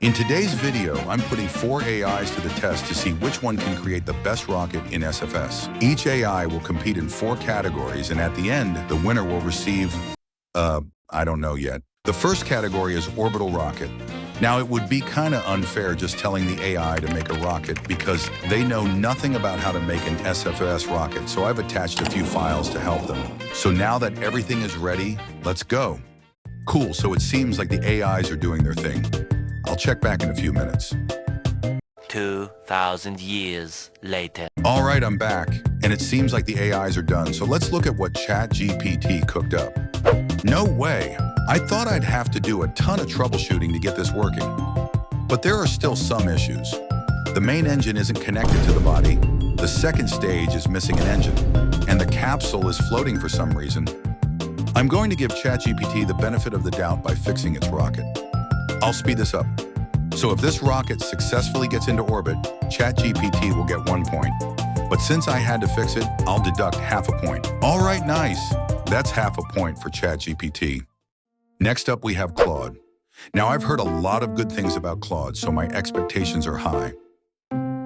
In today's video, I'm putting 4 AIs to the test to see which one can create the best rocket in SFS. Each AI will compete in 4 categories, and at the end, the winner will receive, I don't know yet. The first category is Orbital Rocket. Now, it would be kind of unfair just telling the AI to make a rocket because they know nothing about how to make an SFS rocket, so I've attached a few files to help them. So now that everything is ready, let's go. Cool, so it seems like the AIs are doing their thing. I'll check back in a few minutes. 2,000 years later. All right, I'm back, and it seems like the AIs are done, so let's look at what ChatGPT cooked up. No way! I thought I'd have to do a ton of troubleshooting to get this working. But there are still some issues. The main engine isn't connected to the body, the second stage is missing an engine, and the capsule is floating for some reason. I'm going to give ChatGPT the benefit of the doubt by fixing its rocket. I'll speed this up. So if this rocket successfully gets into orbit, ChatGPT will get 1 point. But since I had to fix it, I'll deduct half a point. All right, nice. That's half a point for ChatGPT. Next up, we have Claude. Now, I've heard a lot of good things about Claude, so my expectations are high.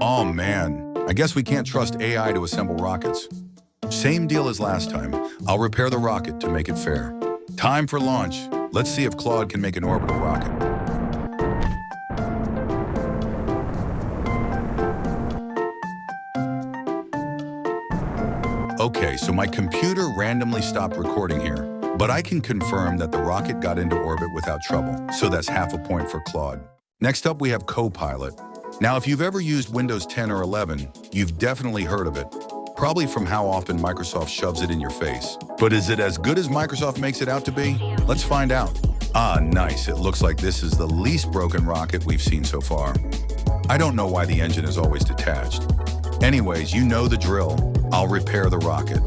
Oh man, I guess we can't trust AI to assemble rockets. Same deal as last time. I'll repair the rocket to make it fair. Time for launch. Let's see if Claude can make an orbital rocket. Okay, so my computer randomly stopped recording here, but I can confirm that the rocket got into orbit without trouble, so that's half a point for Claude. Next up, we have Copilot. Now, if you've ever used Windows 10 or 11, you've definitely heard of it, probably from how often Microsoft shoves it in your face. But is it as good as Microsoft makes it out to be? Let's find out. Ah, nice. It looks like this is the least broken rocket we've seen so far. I don't know why the engine is always detached. Anyways, you know the drill. I'll repair the rocket.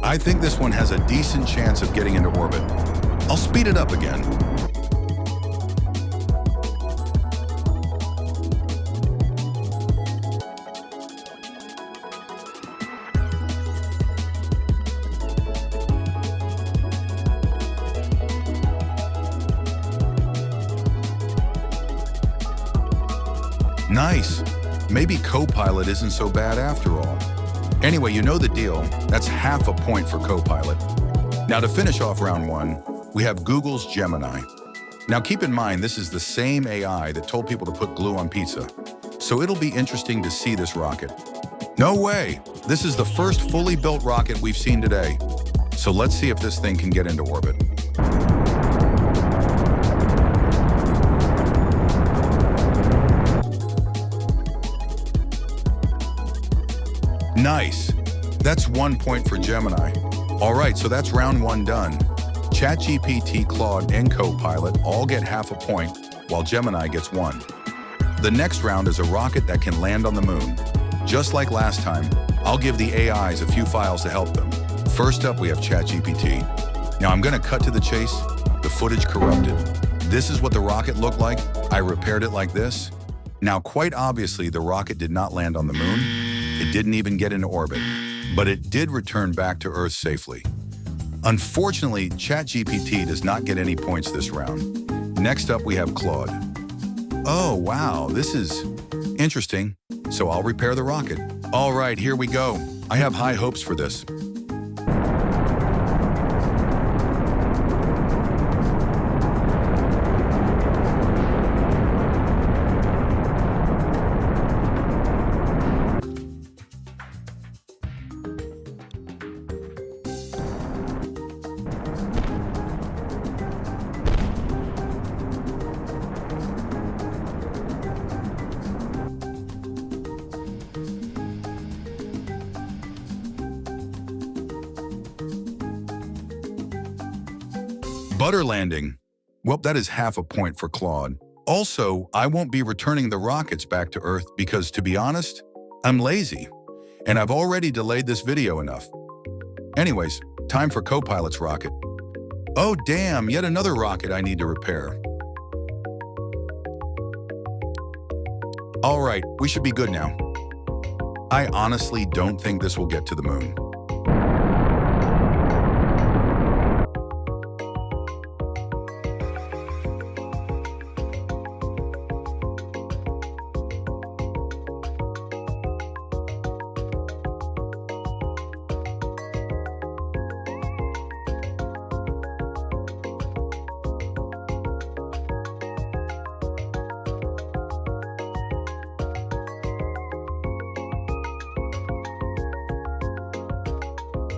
I think this one has a decent chance of getting into orbit. I'll speed it up again. Nice. Maybe Copilot isn't so bad after all. Anyway, you know the deal. That's half a point for Copilot. Now to finish off round 1, we have Google's Gemini. Now keep in mind, this is the same AI that told people to put glue on pizza. So it'll be interesting to see this rocket. No way! This is the first fully built rocket we've seen today. So let's see if this thing can get into orbit. Nice. That's 1 point for Gemini. All right, so that's round 1 done. ChatGPT, Claude, and Copilot all get half a point, while Gemini gets 1. The next round is a rocket that can land on the moon. Just like last time, I'll give the AIs a few files to help them. First up, we have ChatGPT. Now I'm gonna cut to the chase. The footage corrupted. This is what the rocket looked like. I repaired it like this. Now, quite obviously, the rocket did not land on the moon. It didn't even get into orbit, but it did return back to Earth safely. Unfortunately, ChatGPT does not get any points this round. Next up, we have Claude. Oh, wow, this is interesting. So I'll repair the rocket. All right, here we go. I have high hopes for this. Butter landing. Well, that is half a point for Claude. Also, I won't be returning the rockets back to Earth because, to be honest, I'm lazy, and I've already delayed this video enough. Anyways, time for Copilot's rocket. Oh damn, yet another rocket I need to repair. All right, we should be good now. I honestly don't think this will get to the moon.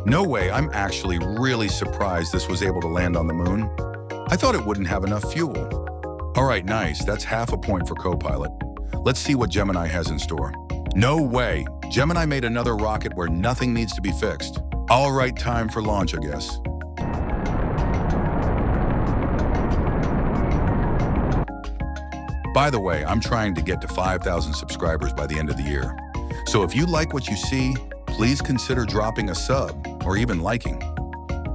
No way, I'm actually really surprised this was able to land on the moon. I thought it wouldn't have enough fuel. All right, nice, that's half a point for Copilot. Let's see what Gemini has in store. No way, Gemini made another rocket where nothing needs to be fixed. All right, time for launch, I guess. By the way, I'm trying to get to 5,000 subscribers by the end of the year. So if you like what you see, please consider dropping a sub or even liking.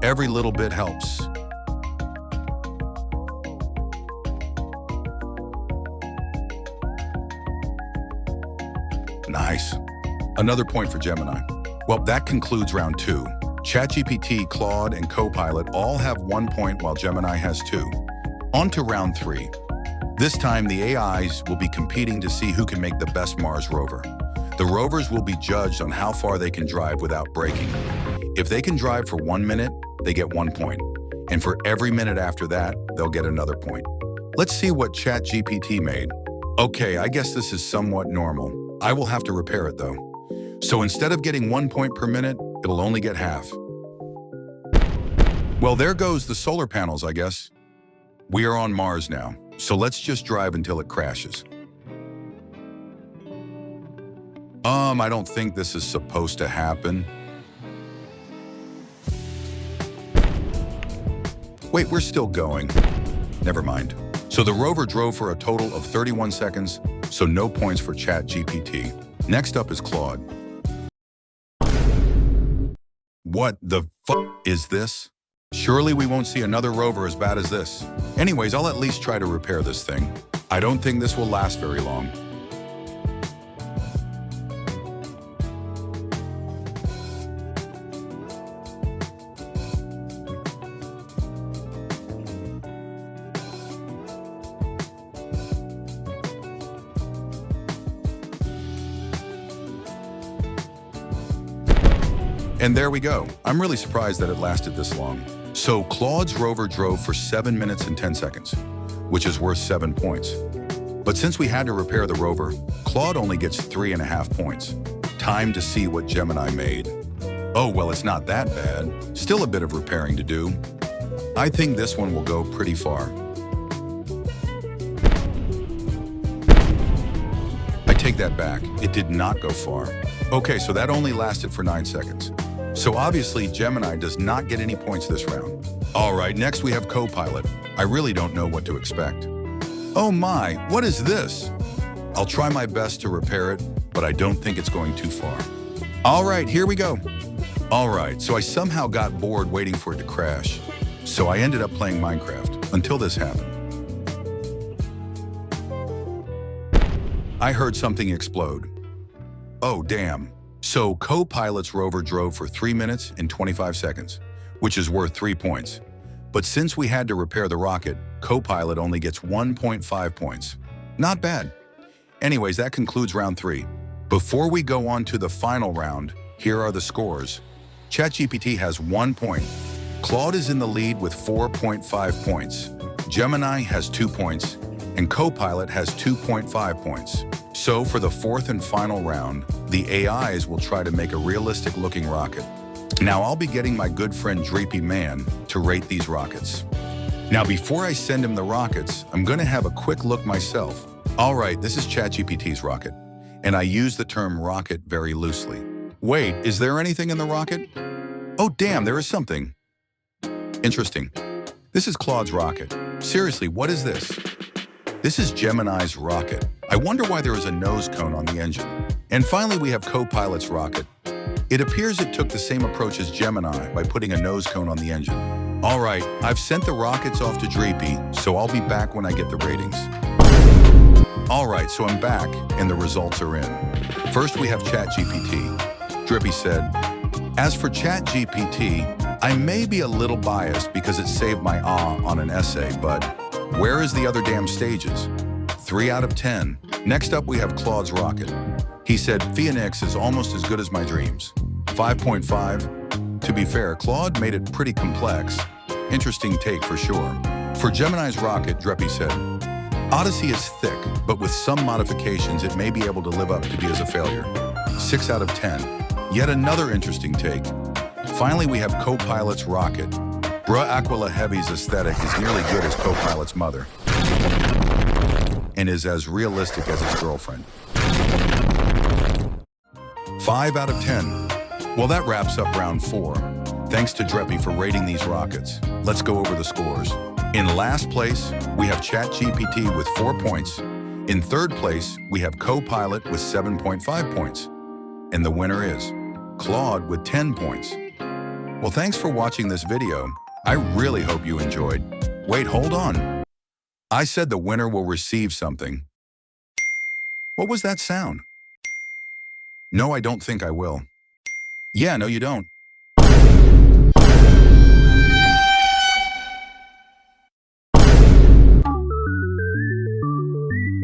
Every little bit helps. Nice. Another point for Gemini. Well, that concludes round 2. ChatGPT, Claude, and Copilot all have 1 point while Gemini has 2. On to round 3. This time, the AIs will be competing to see who can make the best Mars rover. The rovers will be judged on how far they can drive without braking. If they can drive for 1 minute, they get 1 point. And for every minute after that, they'll get another point. Let's see what ChatGPT made. Okay, I guess this is somewhat normal. I will have to repair it though. So instead of getting 1 point per minute, it'll only get half. Well, there goes the solar panels, I guess. We are on Mars now, so let's just drive until it crashes. I don't think this is supposed to happen. Wait, we're still going. Never mind. So the rover drove for a total of 31 seconds, so no points for ChatGPT. Next up is Claude. What the fuck is this? Surely we won't see another rover as bad as this. Anyways, I'll at least try to repair this thing. I don't think this will last very long. And there we go. I'm really surprised that it lasted this long. So Claude's rover drove for 7 minutes and 10 seconds, which is worth 7 points. But since we had to repair the rover, Claude only gets 3.5 points. Time to see what Gemini made. Oh, well, it's not that bad. Still a bit of repairing to do. I think this one will go pretty far. I take that back. It did not go far. Okay, so that only lasted for 9 seconds. So obviously, Gemini does not get any points this round. All right, next we have Copilot. I really don't know what to expect. Oh my, what is this? I'll try my best to repair it, but I don't think it's going too far. All right, here we go. All right, so I somehow got bored waiting for it to crash. So I ended up playing Minecraft until this happened. I heard something explode. Oh, damn. So Copilot's rover drove for 3 minutes and 25 seconds, which is worth 3 points. But since we had to repair the rocket, Copilot only gets 1.5 points. Not bad. Anyways, that concludes round 3. Before we go on to the final round, here are the scores. ChatGPT has 1 point. Claude is in the lead with 4.5 points. Gemini has 2 points, and Copilot has 2.5 points. So for the 4th and final round, the AIs will try to make a realistic-looking rocket. Now I'll be getting my good friend Dreepy Man to rate these rockets. Now before I send him the rockets, I'm gonna have a quick look myself. All right, this is ChatGPT's rocket, and I use the term rocket very loosely. Wait, is there anything in the rocket? Oh damn, there is something. Interesting. This is Claude's rocket. Seriously, what is this? This is Gemini's rocket. I wonder why there is a nose cone on the engine. And finally, we have Copilot's rocket. It appears it took the same approach as Gemini by putting a nose cone on the engine. All right, I've sent the rockets off to Dreepy, so I'll be back when I get the ratings. All right, so I'm back, and the results are in. First, we have ChatGPT. Drippy said, as for ChatGPT, I may be a little biased because it saved my on an essay, but where is the other damn stages? 3 out of 10. Next up, we have Claude's rocket. He said, Phoenix is almost as good as my dreams. 5.5. To be fair, Claude made it pretty complex. Interesting take for sure. For Gemini's rocket, Dreppy said, Odyssey is thick, but with some modifications, it may be able to live up to be as a failure. 6 out of 10. Yet another interesting take. Finally, we have Copilot's rocket. Bruh Aquila Heavy's aesthetic is nearly good as Copilot's mother and is as realistic as its girlfriend. 5 out of 10. Well, that wraps up round 4. Thanks to Dreppy for rating these rockets. Let's go over the scores. In last place, we have ChatGPT with 4 points. In third place, we have Copilot with 7.5 points. And the winner is Claude with 10 points. Well, thanks for watching this video. I really hope you enjoyed. Wait, hold on. I said the winner will receive something. What was that sound? No, I don't think I will. Yeah, no, you don't.